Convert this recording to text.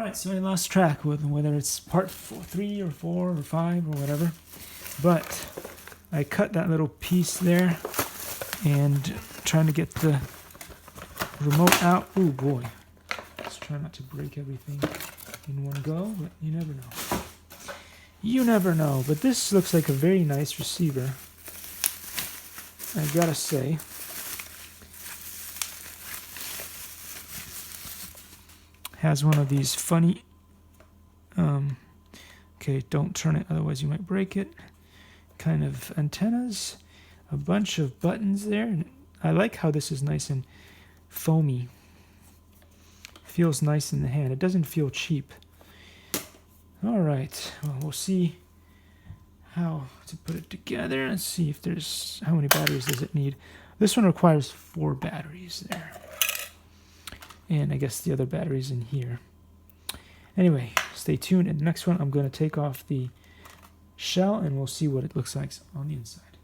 Alright, so I lost track with whether it's part 3 or 4 or 5 or whatever. But I cut that little piece there and trying to get the remote out. Oh boy. Let's try not to break everything in one go, but you never know. You never know. But this looks like a very nice receiver, I gotta say. Has one of these funny, okay, don't turn it, otherwise you might break it, kind of antennas, a bunch of buttons there. And I like how this is nice and foamy. Feels nice in the hand. It doesn't feel cheap. All right, well, we'll see how to put it together. Let's see if there's, how many batteries does it need? This one requires 4 batteries there. And I guess the other battery's in here. Anyway, stay tuned. In the next one, I'm going to take off the shell and we'll see what it looks like on the inside.